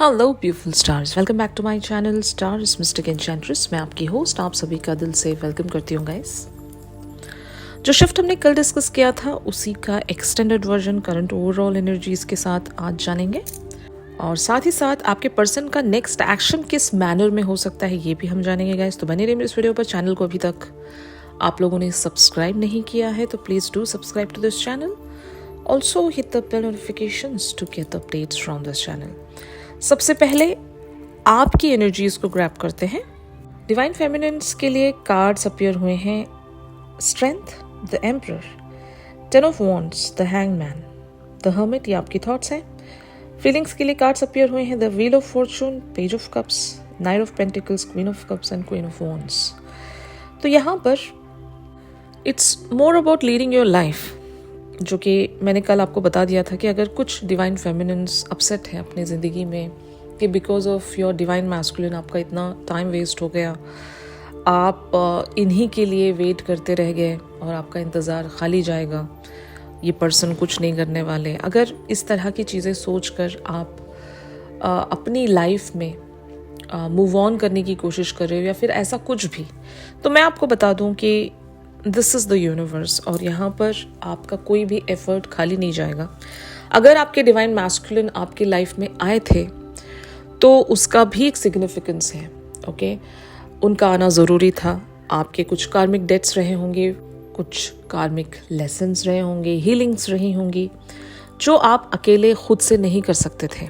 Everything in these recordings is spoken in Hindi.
Hello beautiful stars, welcome back to my channel stars mystic enchantress. मैं आपकी होस्ट आप सभी का दिल से वेलकम करती हूँ गाइस। जो शिफ्ट हमने कल डिस्कस किया था उसी का extended version current overall energies के साथ आज जानेंगे, और साथ ही साथ आपके पर्सन का नेक्स्ट एक्शन किस मैनर में हो सकता है ये भी हम जानेंगे गाइस। तो बने रहिए इस वीडियो पर। चैनल को अभी तक आप लोगों ने सब्सक्राइब नहीं किया है तो please do subscribe to this channel. Also hit the bell notifications to get updates from this channel. सबसे पहले आपकी एनर्जीज को ग्रैब करते हैं। डिवाइन फेमिनिन्स के लिए कार्ड्स अपीयर हुए हैं strength, the emperor, ten of wands, the hangman, the hermit, ये आपकी थॉट्स हैं। फीलिंग्स के लिए कार्ड्स अपीयर हुए हैं the wheel of Fortune, page of cups, night of pentacles, queen of cups and queen of wands. तो यहाँ पर it's more about leading your life, जो कि मैंने कल आपको बता दिया था कि अगर कुछ डिवाइन फेमिनिन्स अपसेट है अपनी ज़िंदगी में कि because of your divine masculine आपका इतना टाइम वेस्ट हो गया, आप इन्हीं के लिए वेट करते रह गए और आपका इंतज़ार खाली जाएगा, ये पर्सन कुछ नहीं करने वाले। अगर इस तरह की चीज़ें सोचकर आप अपनी लाइफ में मूव ऑन करने की कोशिश कर रहे हो या फिर ऐसा कुछ भी, तो मैं आपको बता दूं कि दिस इज़ द यूनिवर्स और यहाँ पर आपका कोई भी एफर्ट खाली नहीं जाएगा। अगर आपके डिवाइन मैस्कुलिन आपकी लाइफ में आए थे तो उसका भी एक सिग्निफिकेंस है। ओके, उनका आना ज़रूरी था। आपके कुछ कार्मिक डेट्स रहे होंगे, कुछ कार्मिक लेसन्स रहे होंगे, हीलिंग्स रही होंगी जो आप अकेले खुद से नहीं कर सकते थे।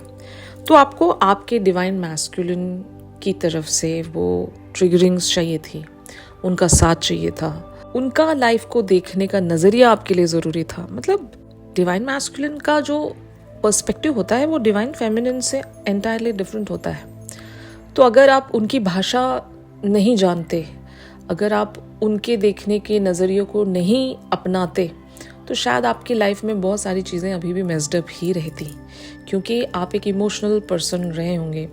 तो आपको आपके डिवाइन मैस्कुलिन की तरफ से वो ट्रिगरिंग्स चाहिए थी, उनका साथ चाहिए था, उनका लाइफ को देखने का नज़रिया आपके लिए ज़रूरी था। मतलब डिवाइन मैस्कुलिन का जो पर्सपेक्टिव होता है वो डिवाइन फेमिनिन से एंटायरली डिफरेंट होता है। तो अगर आप उनकी भाषा नहीं जानते, अगर आप उनके देखने के नज़रियों को नहीं अपनाते, तो शायद आपकी लाइफ में बहुत सारी चीज़ें अभी भी मेस्ड अप ही रहती, क्योंकि आप एक इमोशनल पर्सन रहे होंगे।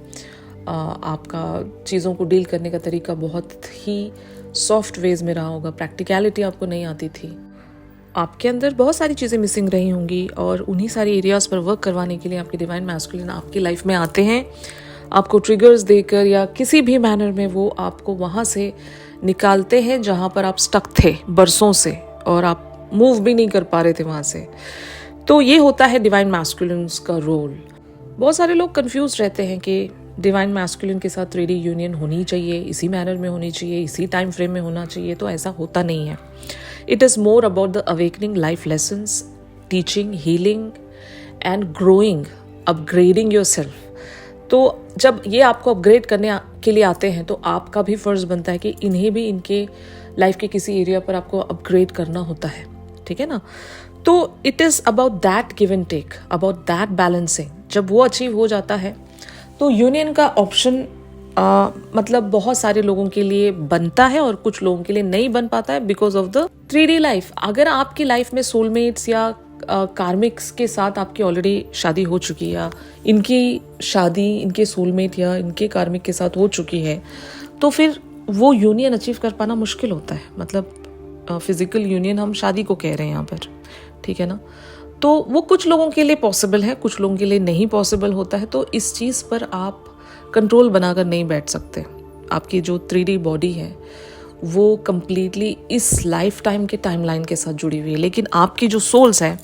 आपका चीज़ों को डील करने का तरीका बहुत ही सॉफ्ट वेज में रहा होगा, प्रैक्टिकलिटी आपको नहीं आती थी, आपके अंदर बहुत सारी चीज़ें मिसिंग रही होंगी और उन्हीं सारी एरियाज़ पर वर्क करवाने के लिए आपके डिवाइन मैस्कुलिन आपकी लाइफ में आते हैं, आपको ट्रिगर्स देकर या किसी भी मैनर में वो आपको वहाँ से निकालते हैं जहाँ पर आप स्टक थे बरसों से और आप मूव भी नहीं कर पा रहे थे वहाँ से। तो ये होता है डिवाइन मैस्कुलिन्स का रोल। बहुत सारे लोग कंफ्यूज रहते हैं कि डिवाइन मैस्कुलिन के साथ 3D यूनियन होनी चाहिए, इसी मैनर में होनी चाहिए, इसी टाइम फ्रेम में होना चाहिए। तो ऐसा होता नहीं है। It is more about the awakening life lessons, teaching, healing and growing, upgrading your self. तो जब ये आपको अपग्रेड करने के लिए आते हैं तो आपका भी फ़र्ज़ बनता है कि इन्हें भी इनके लाइफ के किसी एरिया पर आपको अपग्रेड करना होता है, ठीक है ना। तो it is about that give and take, about that balancing. जब वो अचीव हो जाता है तो यूनियन का ऑप्शन मतलब बहुत सारे लोगों के लिए बनता है और कुछ लोगों के लिए नहीं बन पाता है because of the 3D life. अगर आपकी लाइफ में सोलमेट्स या कार्मिक्स के साथ आपकी ऑलरेडी शादी हो चुकी है या इनकी शादी इनके सोलमेट या इनके कार्मिक के साथ हो चुकी है, तो फिर वो यूनियन अचीव कर पाना मुश्किल होता है। मतलब फिजिकल यूनियन हम शादी को कह रहे हैं यहाँ पर, ठीक है ना। तो वो कुछ लोगों के लिए पॉसिबल है, कुछ लोगों के लिए नहीं पॉसिबल होता है। तो इस चीज़ पर आप कंट्रोल बनाकर नहीं बैठ सकते। आपकी जो 3D बॉडी है वो कम्प्लीटली इस लाइफ टाइम के टाइमलाइन के साथ जुड़ी हुई है, लेकिन आपकी जो सोल्स है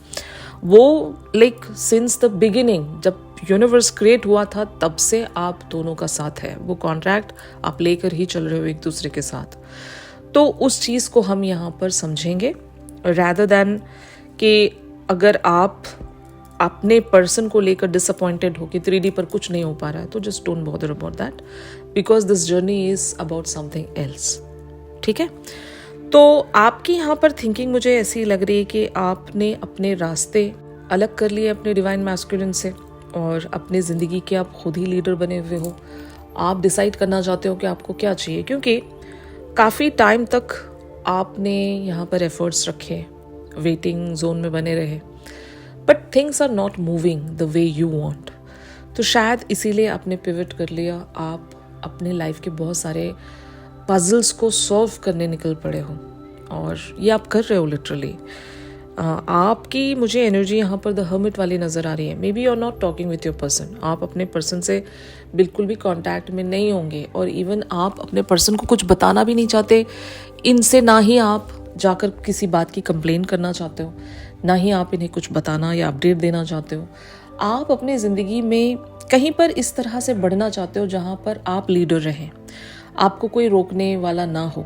वो लाइक सिंस द बिगिनिंग, जब यूनिवर्स क्रिएट हुआ था तब से आप दोनों का साथ है। वो कॉन्ट्रैक्ट आप लेकर ही चल रहे हो एक दूसरे के साथ। तो उस चीज़ को हम यहाँ पर समझेंगे रैदर दैन कि अगर आप अपने पर्सन को लेकर डिसअपॉइंटेड हो कि 3D पर कुछ नहीं हो पा रहा है, तो just don't bother about that because this journey is about something else, ठीक है। तो आपकी यहाँ पर थिंकिंग मुझे ऐसी लग रही है कि आपने अपने रास्ते अलग कर लिए अपने डिवाइन मैस्कुलिन से और अपनी ज़िंदगी के आप खुद ही लीडर बने हुए हो। आप डिसाइड करना चाहते हो कि आपको क्या चाहिए, क्योंकि काफ़ी टाइम तक आपने यहाँ पर एफर्ट्स रखे, वेटिंग जोन में बने रहे, but things are not moving the way you want. तो शायद इसीलिए आपने पिवट कर लिया। आप अपने लाइफ के बहुत सारे पजल्स को सॉल्व करने निकल पड़े हो और ये आप कर रहे हो लिटरली। आपकी मुझे एनर्जी यहाँ पर द हर्मिट वाली नज़र आ रही है। Maybe you are not talking with your person, आप अपने पर्सन से बिल्कुल भी कांटेक्ट में नहीं होंगे, और इवन आप अपने पर्सन को कुछ बताना भी नहीं चाहते इनसे, ना ही आप जाकर किसी बात की कंप्लेन करना चाहते हो, ना ही आप इन्हें कुछ बताना या अपडेट देना चाहते हो। आप अपनी ज़िंदगी में कहीं पर इस तरह से बढ़ना चाहते हो जहाँ पर आप लीडर रहें, आपको कोई रोकने वाला ना हो।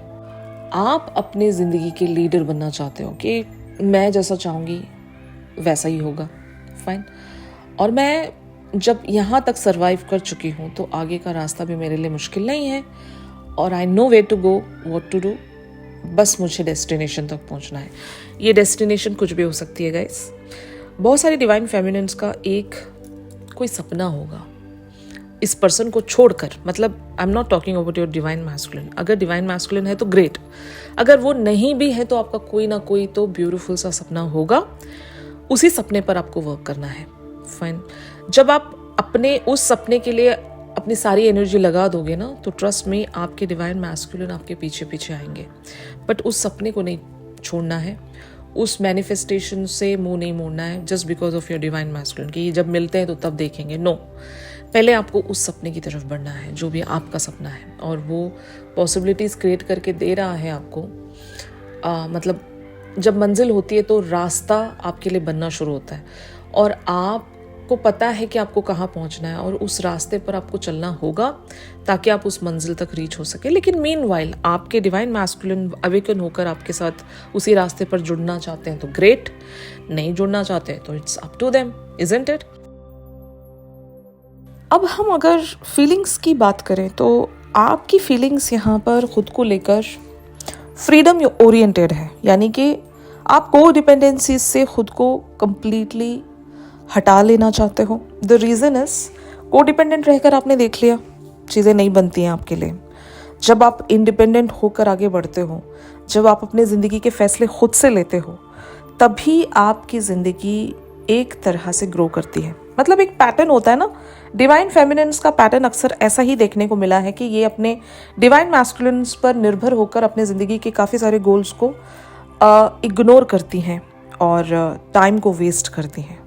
आप अपने ज़िंदगी के लीडर बनना चाहते हो कि मैं जैसा चाहूँगी वैसा ही होगा, फाइन। और मैं जब यहाँ तक सरवाइव कर चुकी हूँ तो आगे का रास्ता भी मेरे लिए मुश्किल नहीं है, और I know way to go, what to do. बस मुझे डेस्टिनेशन तक पहुँचना है। ये डेस्टिनेशन कुछ भी हो सकती है गाइस। बहुत सारी डिवाइन फेमिनिन्स का एक कोई सपना होगा इस पर्सन को छोड़कर, मतलब I am not talking about your divine masculine. अगर डिवाइन मैस्कुलिन है तो ग्रेट, अगर वो नहीं भी है तो आपका कोई ना कोई तो ब्यूटीफुल सा सपना होगा, उसी सपने पर आपको वर्क करना है, फाइन। जब आप अपने उस सपने के लिए अपनी सारी एनर्जी लगा दोगे ना, तो ट्रस्ट में आपके डिवाइन मैस्कुलिन आपके पीछे पीछे आएंगे। बट उस सपने को नहीं छोड़ना है, उस मैनिफेस्टेशन से मुंह नहीं मोड़ना है just because of your divine masculine कि जब मिलते हैं तो तब देखेंगे। नो, पहले आपको उस सपने की तरफ बढ़ना है जो भी आपका सपना है, और वो पॉसिबिलिटीज़ क्रिएट करके दे रहा है आपको। मतलब जब मंजिल होती है तो रास्ता आपके लिए बनना शुरू होता है, और आपको पता है कि आपको कहाँ पहुँचना है, और उस रास्ते पर आपको चलना होगा ताकि आप उस मंजिल तक रीच हो सके। लेकिन मीनवाइल आपके डिवाइन मैस्कुलिन अवेकन होकर आपके साथ उसी रास्ते पर जुड़ना चाहते हैं तो ग्रेट, नहीं जुड़ना चाहते हैं तो it's up to them, isn't it. अब हम अगर फीलिंग्स की बात करें तो आपकी फीलिंग्स यहाँ पर खुद को लेकर फ्रीडम ओरिएंटेड है, यानी कि आप को डिपेंडेंसी से खुद को कंप्लीटली हटा लेना चाहते हो। द रीज़न इज को डिपेंडेंट रहकर आपने देख लिया चीज़ें नहीं बनती हैं आपके लिए। जब आप इंडिपेंडेंट होकर आगे बढ़ते हो, जब आप अपने ज़िंदगी के फैसले खुद से लेते हो, तभी आपकी ज़िंदगी एक तरह से ग्रो करती है। मतलब एक पैटर्न होता है ना, डिवाइन फेमिनिन्स का पैटर्न अक्सर ऐसा ही देखने को मिला है कि ये अपने डिवाइन मैस्कुलिन्स पर निर्भर होकर अपने ज़िंदगी के काफ़ी सारे गोल्स को इग्नोर करती हैं और टाइम को वेस्ट करती हैं।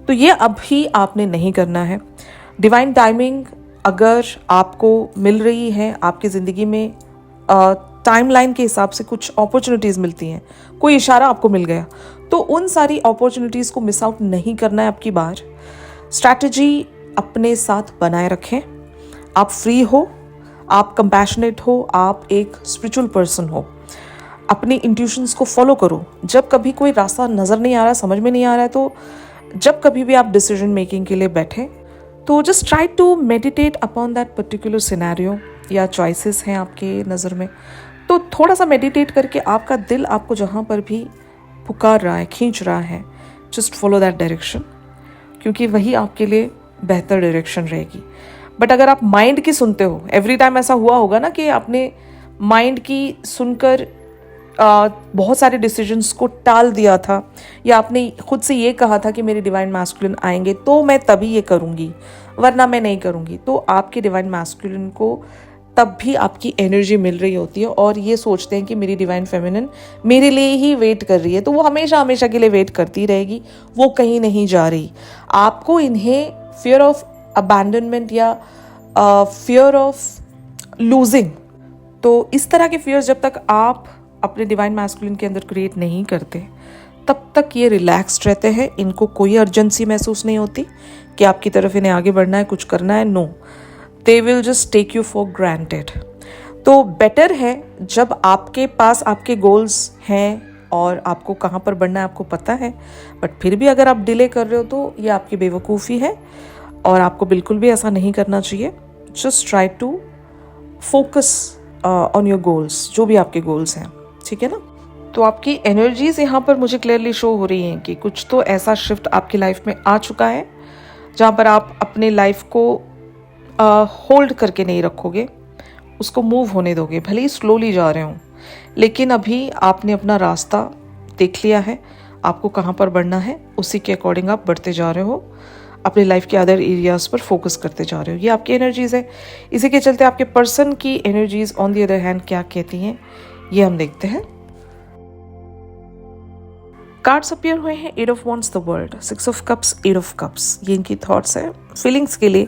तो ये अभी आपने नहीं करना है। डिवाइन टाइमिंग अगर आपको मिल रही है, आपकी ज़िंदगी में टाइमलाइन के हिसाब से कुछ अपॉर्चुनिटीज़ मिलती हैं, कोई इशारा आपको मिल गया, तो उन सारी अपॉर्चुनिटीज़ को मिस आउट नहीं करना है। आपकी बार स्ट्रैटेजी अपने साथ बनाए रखें। आप फ्री हो, आप कंपैशनेट हो, आप एक स्पिरिचुअल पर्सन हो, अपनी इंट्यूशंस को फॉलो करो। जब कभी कोई रास्ता नज़र नहीं आ रहा, समझ में नहीं आ रहा है, तो जब कभी भी आप डिसीजन मेकिंग के लिए बैठें तो just try to meditate upon that particular scenario या चॉइसेस हैं आपके नज़र में, तो थोड़ा सा मेडिटेट करके आपका दिल आपको जहाँ पर भी पुकार रहा है, खींच रहा है, जस्ट फॉलो दैट डायरेक्शन, क्योंकि वही आपके लिए बेहतर डायरेक्शन रहेगी। बट अगर आप माइंड की सुनते हो, एवरी टाइम ऐसा हुआ होगा ना कि आपने माइंड की सुनकर बहुत सारे डिसीजंस को टाल दिया था, या आपने खुद से ये कहा था कि मेरे डिवाइन मैस्कुलिन आएंगे तो मैं तभी ये करूँगी वरना मैं नहीं करूँगी, तो आपके डिवाइन मैस्कुलिन को तब भी आपकी एनर्जी मिल रही होती है और ये सोचते हैं कि मेरी डिवाइन फेमिनिन मेरे लिए ही वेट कर रही है, तो वो हमेशा हमेशा के लिए वेट करती रहेगी, वो कहीं नहीं जा रही। आपको इन्हें फियर ऑफ अबैंडनमेंट या फियर ऑफ लूजिंग, तो इस तरह के फियर्स जब तक आप अपने डिवाइन मैस्कुलिन के अंदर क्रिएट नहीं करते तब तक ये रिलैक्स्ड रहते हैं। इनको कोई अर्जेंसी महसूस नहीं होती कि आपकी तरफ इन्हें आगे बढ़ना है, कुछ करना है। No, they will just take you for granted. तो बेटर है जब आपके पास आपके गोल्स हैं और आपको कहाँ पर बढ़ना है आपको पता है, बट फिर भी अगर आप डिले कर रहे हो तो ये आपकी बेवकूफ़ी है और आपको बिल्कुल भी ऐसा नहीं करना चाहिए। Just try to focus on your goals, जो भी आपके गोल्स हैं, ठीक है ना। तो आपकी एनर्जीज यहाँ पर मुझे क्लियरली शो हो रही हैं कि कुछ तो ऐसा शिफ्ट आपकी लाइफ में आ चुका है जहाँ पर आप अपने लाइफ को होल्ड करके नहीं रखोगे, उसको मूव होने दोगे। भले ही स्लोली जा रहे हो, लेकिन अभी आपने अपना रास्ता देख लिया है, आपको कहाँ पर बढ़ना है, उसी के अकॉर्डिंग आप बढ़ते जा रहे हो, अपनी लाइफ के अदर एरियाज़ पर फोकस करते जा रहे हो। ये आपकी एनर्जीज़ है। इसी के चलते आपके पर्सन की energies on the other hand क्या कहती हैं, ये हम देखते हैं। कार्ड्स अपीयर हुए हैं eight of wands, the world, six of cups, eight of cups, ये इनकी थॉट्स है फीलिंग्स के लिए,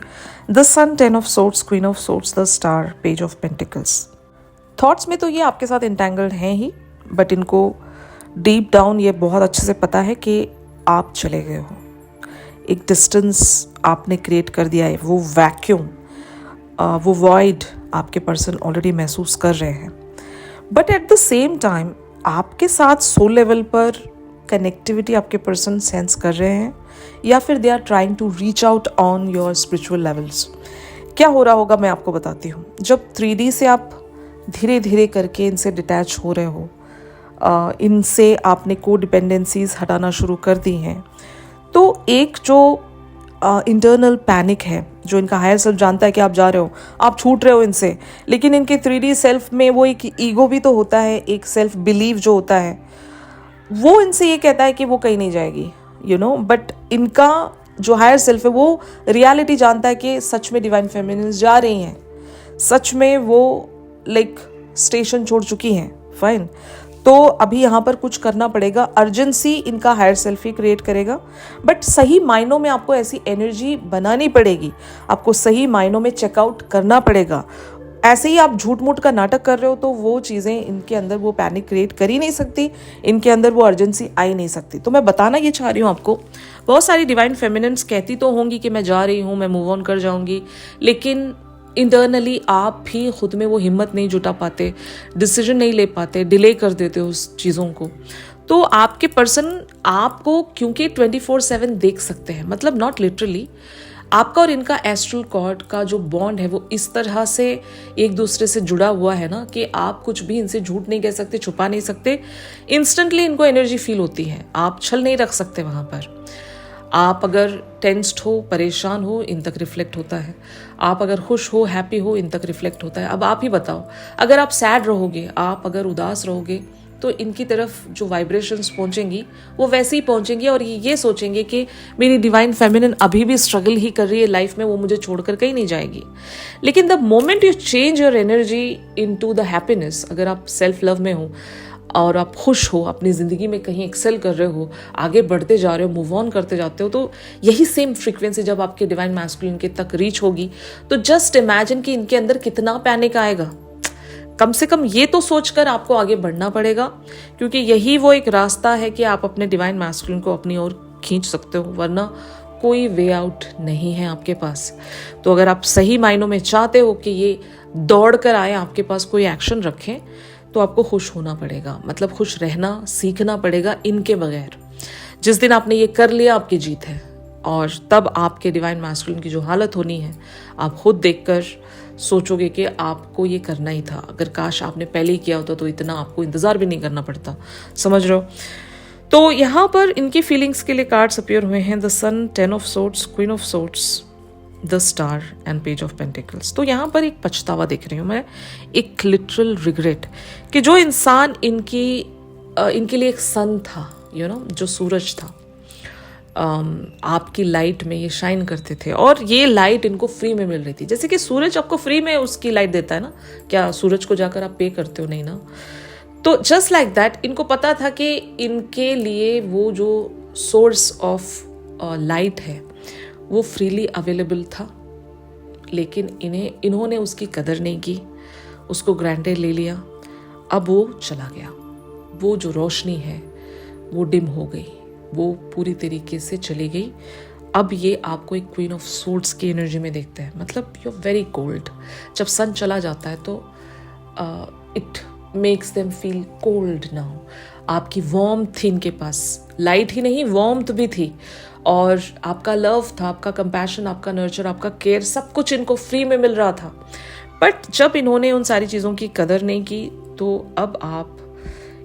the sun, ten of swords, queen of swords, the star, page of pentacles. Thoughts में तो ये आपके साथ इंटैंगल्ड हैं ही, बट इनको डीप डाउन ये बहुत अच्छे से पता है कि आप चले गए हो, एक डिस्टेंस आपने क्रिएट कर दिया है, वो वैक्यूम, वो वॉइड आपके पर्सन ऑलरेडी महसूस कर रहे हैं। But at the same time आपके साथ सोल लेवल पर कनेक्टिविटी आपके पर्सन सेंस कर रहे हैं, या फिर they are trying to reach out on your spiritual levels. क्या हो रहा होगा मैं आपको बताती हूँ। जब 3D से आप धीरे धीरे करके इनसे डिटैच हो रहे हो, इनसे आपने को डिपेंडेंसीज हटाना शुरू कर दी हैं, तो एक जो इंटरनल पैनिक है, जो इनका हायर सेल्फ जानता है कि आप जा रहे हो, आप छूट रहे हो इनसे, लेकिन इनके 3D सेल्फ में वो एक ईगो भी तो होता है, एक सेल्फ बिलीव जो होता है, वो इनसे ये कहता है कि वो कहीं नहीं जाएगी, बट इनका जो हायर सेल्फ है वो रियलिटी जानता है कि सच में डिवाइन फेमिनिन जा रही हैं, सच में वो स्टेशन छोड़ चुकी हैं, फाइन। तो अभी यहाँ पर कुछ करना पड़ेगा, अर्जेंसी इनका हायर सेल्फ ही क्रिएट करेगा, बट सही मायनों में आपको ऐसी एनर्जी बनानी पड़ेगी, आपको सही मायनों में चेकआउट करना पड़ेगा। ऐसे ही आप झूठ मूठ का नाटक कर रहे हो तो वो चीज़ें इनके अंदर वो पैनिक क्रिएट कर ही नहीं सकती, इनके अंदर वो अर्जेंसी आ ही नहीं सकती। तो मैं बताना ये चाह रही हूँ आपको, बहुत सारी डिवाइन फेमिनिन्स कहती तो होंगी कि मैं जा रही हूँ, मैं मूव ऑन कर जाऊँगी, लेकिन इंटरनली आप भी खुद में वो हिम्मत नहीं जुटा पाते, डिसीजन नहीं ले पाते, डिले कर देते हो उस चीज़ों को। तो आपके पर्सन आपको क्योंकि 24/7 देख सकते हैं, मतलब नॉट लिटरली, आपका और इनका एस्ट्रल कॉर्ड का जो बॉन्ड है वो इस तरह से एक दूसरे से जुड़ा हुआ है ना कि आप कुछ भी इनसे झूठ नहीं कह सकते, छुपा नहीं सकते। इंस्टेंटली इनको एनर्जी फील होती है, आप छल नहीं रख सकते वहाँ पर। आप अगर टेंस्ड हो, परेशान हो, इन तक रिफ्लेक्ट होता है। आप अगर खुश हो, हैप्पी हो, इन तक रिफ्लेक्ट होता है। अब आप ही बताओ, अगर आप सैड रहोगे, आप अगर उदास रहोगे, तो इनकी तरफ जो वाइब्रेशंस पहुंचेंगी वो वैसे ही पहुंचेंगी, और ये सोचेंगे कि मेरी डिवाइन फेमिनिन अभी भी स्ट्रगल ही कर रही है लाइफ में, वो मुझे छोड़कर कहीं नहीं जाएगी। लेकिन the moment you change your energy into the happiness, अगर आप सेल्फ लव में हो और आप खुश हो, अपनी ज़िंदगी में कहीं एक्सेल कर रहे हो, आगे बढ़ते जा रहे हो, मूव ऑन करते जाते हो, तो यही सेम फ्रीक्वेंसी जब आपके डिवाइन मैस्कुलिन के तक रीच होगी, तो जस्ट इमेजिन कि इनके अंदर कितना पैनिक आएगा। कम से कम ये तो सोचकर आपको आगे बढ़ना पड़ेगा, क्योंकि यही वो एक रास्ता है कि आप अपने डिवाइन मैस्कुलिन को अपनी ओर खींच सकते हो, वरना कोई वे आउट नहीं है आपके पास। तो अगर आप सही मायनों में चाहते हो कि ये दौड़ कर आए, आपके पास कोई एक्शन रखें, तो आपको खुश होना पड़ेगा, मतलब खुश रहना सीखना पड़ेगा इनके बगैर। जिस दिन आपने ये कर लिया, आपकी जीत है, और तब आपके डिवाइन मैस्कुलिन की जो हालत होनी है, आप खुद देखकर सोचोगे कि आपको ये करना ही था। अगर काश आपने पहले ही किया होता तो इतना आपको इंतजार भी नहीं करना पड़ता, समझ रहे हो। तो यहाँ पर इनकी फीलिंग्स के लिए कार्ड्स अपीयर हुए हैं, the sun, 10 of swords, queen of swords, the star and page of pentacles. तो यहाँ पर एक पछतावा देख रही हूँ मैं, एक लिटरल रिग्रेट, कि जो इंसान इनके लिए एक सन था, जो सूरज था, आपकी लाइट में ये शाइन करते थे, और ये लाइट इनको फ्री में मिल रही थी। जैसे कि सूरज आपको फ्री में उसकी लाइट देता है ना, क्या सूरज को जाकर आप पे करते हो? नहीं ना। तो जस्ट लाइक दैट इनको पता था कि इनके लिए वो जो सोर्स ऑफ लाइट है वो फ्रीली अवेलेबल था, लेकिन इन्होंने उसकी कदर नहीं की, उसको ग्रांटेड ले लिया। अब वो चला गया, वो जो रोशनी है वो डिम हो गई, वो पूरी तरीके से चली गई। अब ये आपको एक क्वीन ऑफ सोर्ड्स की एनर्जी में देखते हैं, मतलब यू आर वेरी कोल्ड। जब सन चला जाता है तो it makes them feel cold now. आपकी वार्मथ थी इनके पास, लाइट ही नहीं वार्मथ भी थी, और आपका लव था, आपका कंपैशन, आपका नर्चर, आपका केयर, सब कुछ इनको फ्री में मिल रहा था। बट जब इन्होंने उन सारी चीज़ों की कदर नहीं की, तो अब आप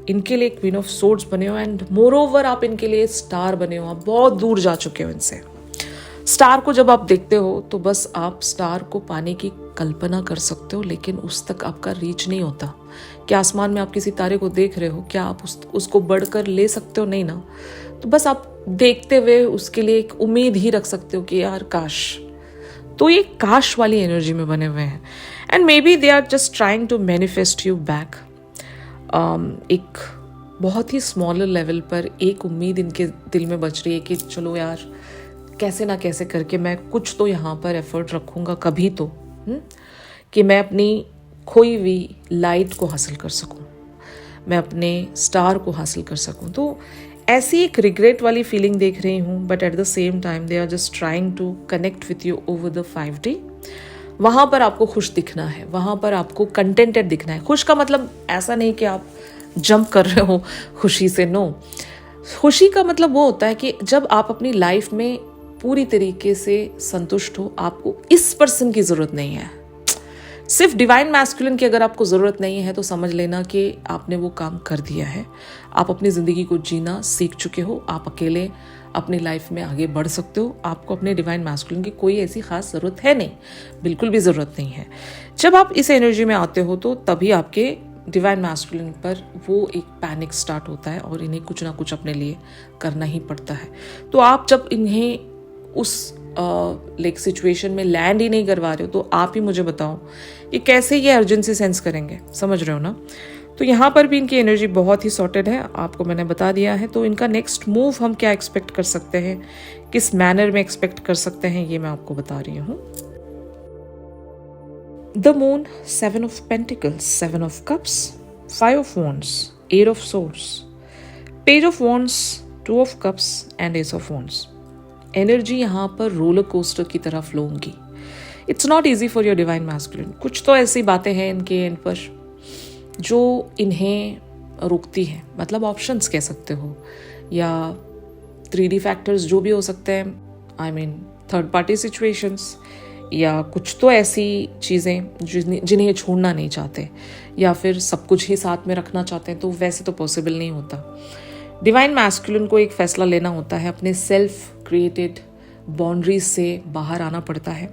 इनके लिए क्वीन ऑफ सोर्ड्स बने हो, एंड मोर ओवर आप इनके लिए स्टार बने हो। आप बहुत दूर जा चुके हो इनसे। स्टार को जब आप देखते हो तो बस आप स्टार को पाने की कल्पना कर सकते हो, लेकिन उस तक आपका रीच नहीं होता। क्या आसमान में आप किसी तारे को देख रहे हो, क्या आप उसको बढ़कर ले सकते हो? नहीं ना। तो बस आप देखते हुए उसके लिए एक उम्मीद ही रख सकते हो कि यार काश। तो ये काश वाली एनर्जी में बने हुए हैं, and maybe they are just trying to manifest you back. एक बहुत ही स्मॉलर लेवल पर एक उम्मीद इनके दिल में बच रही है कि चलो यार, कैसे ना कैसे करके मैं कुछ तो यहाँ पर एफर्ट रखूँगा कभी तो, कि मैं अपनी खोई हुई लाइट को हासिल कर सकूँ, मैं अपने स्टार को हासिल कर सकूँ। तो ऐसी एक रिग्रेट वाली फीलिंग देख रही हूँ, but at the same time they are just trying to connect with you over the 5D। वहाँ पर आपको खुश दिखना है, वहाँ पर आपको कंटेंटेड दिखना है। खुश का मतलब ऐसा नहीं कि आप जंप कर रहे हो खुशी से, नो। खुशी का मतलब वो होता है कि जब आप अपनी लाइफ में पूरी तरीके से संतुष्ट हो, आपको इस पर्सन की ज़रूरत नहीं है। सिर्फ डिवाइन मैस्कुलिन की अगर आपको ज़रूरत नहीं है तो समझ लेना कि आपने वो काम कर दिया है। आप अपनी ज़िंदगी को जीना सीख चुके हो, आप अकेले अपनी लाइफ में आगे बढ़ सकते हो। आपको अपने डिवाइन मैस्कुलिन की कोई ऐसी खास ज़रूरत है नहीं, बिल्कुल भी ज़रूरत नहीं है। जब आप इस एनर्जी में आते हो तो तभी आपके डिवाइन मैस्कुलिन पर वो एक पैनिक स्टार्ट होता है और इन्हें कुछ ना कुछ अपने लिए करना ही पड़ता है। तो आप जब इन्हें उस लाइक सिचुएशन में लैंड ही नहीं करवा रहे हो तो आप ही मुझे बताओ कि कैसे ये अर्जेंसी सेंस करेंगे, समझ रहे हो ना। तो यहाँ पर भी इनकी एनर्जी बहुत ही सॉर्टेड है, आपको मैंने बता दिया है। तो इनका नेक्स्ट मूव हम क्या एक्सपेक्ट कर सकते हैं, किस मैनर में एक्सपेक्ट कर सकते हैं, ये मैं आपको बता रही हूँ। The moon, 7 of Pentacles, 7 of Cups, 5 of Wands, 8 of Swords, Page of Wands, 2 of Cups and Ace of Wands। Energy यहाँ पर रोलर कोस्टर की तरह फ्लो होंगी। It's not easy for your divine masculine. कुछ तो ऐसी बातें हैं इनके एंड पर जो इन्हें रोकती है, मतलब ऑप्शंस कह सकते हो या 3D फैक्टर्स जो भी हो सकते हैं, I mean third party situations, या कुछ तो ऐसी चीज़ें जिन्हें छोड़ना नहीं चाहते, या फिर सब कुछ ही साथ में रखना चाहते हैं। तो वैसे तो पॉसिबल नहीं होता। डिवाइन मैस्कुलिन को एक फैसला लेना होता है, अपने सेल्फ क्रिएटेड बाउंड्रीज से बाहर आना पड़ता है,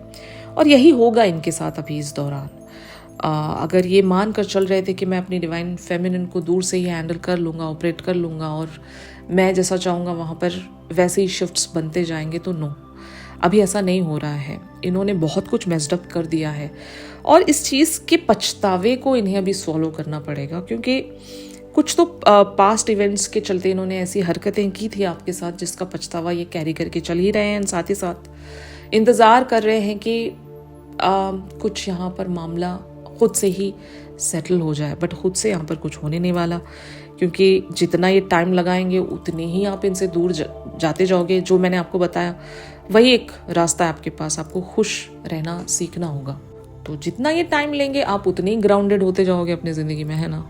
और यही होगा इनके साथ अभी इस दौरान। अगर ये मान कर चल रहे थे कि मैं अपनी डिवाइन फेमिनिन को दूर से ही हैंडल कर लूँगा, ऑपरेट कर लूँगा और मैं जैसा चाहूँगा वहाँ पर वैसे ही शिफ्ट्स बनते जाएंगे, तो नो, अभी ऐसा नहीं हो रहा है। इन्होंने बहुत कुछ मेस्ड अप कर दिया है और इस चीज़ के पछतावे को इन्हें अभी सॉल्व करना पड़ेगा, क्योंकि कुछ तो पास्ट इवेंट्स के चलते इन्होंने ऐसी हरकतें की थी आपके साथ जिसका पछतावा ये कैरी करके चल ही रहे हैं। साथ ही साथ इंतज़ार कर रहे हैं कि कुछ यहाँ पर मामला खुद से ही सेटल हो जाए, बट खुद से यहाँ पर कुछ होने नहीं वाला, क्योंकि जितना ये टाइम लगाएंगे उतने ही आप इनसे दूर जाते जाओगे। जो मैंने आपको बताया वही एक रास्ता है आपके पास, आपको खुश रहना सीखना होगा। तो जितना ये टाइम लेंगे आप उतनी ग्राउंडेड होते जाओगे अपनी ज़िंदगी में, है ना।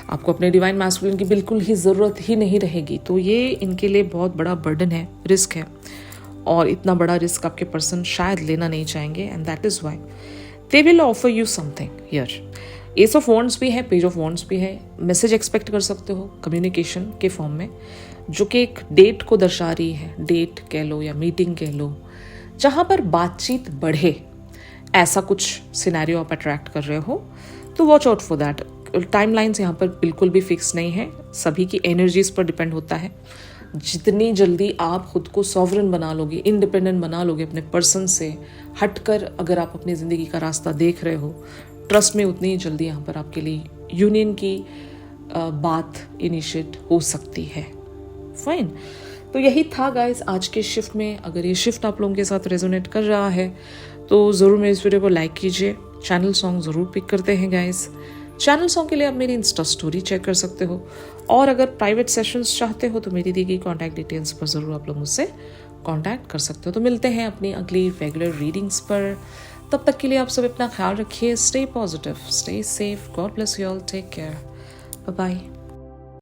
आपको अपने डिवाइन मैस्कुलिन की बिल्कुल ही ज़रूरत ही नहीं रहेगी। तो ये इनके लिए बहुत बड़ा बर्डन है, रिस्क है, और इतना बड़ा रिस्क आपके पर्सन शायद लेना नहीं चाहेंगे, and that is why they will offer you something here. S of wands भी है, पेज ऑफ वॉन्ड्स भी है। मैसेज एक्सपेक्ट कर सकते हो कम्युनिकेशन के फॉर्म में, जो कि एक डेट को दर्शा रही है। डेट कह लो या मीटिंग कह लो, जहाँ पर बातचीत बढ़े, ऐसा कुछ सिनेरियो आप अट्रैक्ट कर रहे हो, तो watch out for that. Timelines यहाँ पर बिल्कुल भी फिक्स नहीं है, सभी की एनर्जीज पर डिपेंड होता है। जितनी जल्दी आप खुद को सॉवरन बना लोगे, इंडिपेंडेंट बना लोगे अपने पर्सन से हटकर, अगर आप अपनी ज़िंदगी का रास्ता देख रहे हो, ट्रस्ट में उतनी ही जल्दी यहाँ पर आपके लिए यूनियन की बात इनिशिएट हो सकती है। फाइन, तो यही था गाइस आज के शिफ्ट में। अगर ये शिफ्ट आप लोगों के साथ रेजोनेट कर रहा है तो ज़रूर मेरे इस वीडियो को लाइक कीजिए। चैनल सॉन्ग ज़रूर पिक करते हैं गाइस। चैनल सॉन्ग के लिए आप मेरी इंस्टा स्टोरी चेक कर सकते हो, और अगर प्राइवेट सेशंस चाहते हो तो मेरी दी गई कॉन्टैक्ट डिटेल्स पर ज़रूर आप लोग मुझसे कॉन्टैक्ट कर सकते हो। तो मिलते हैं अपनी अगली रेगुलर रीडिंग्स पर। तब तक के लिए आप सब अपना ख्याल रखिए। Stay positive, stay safe, God bless you all, take care, bye bye.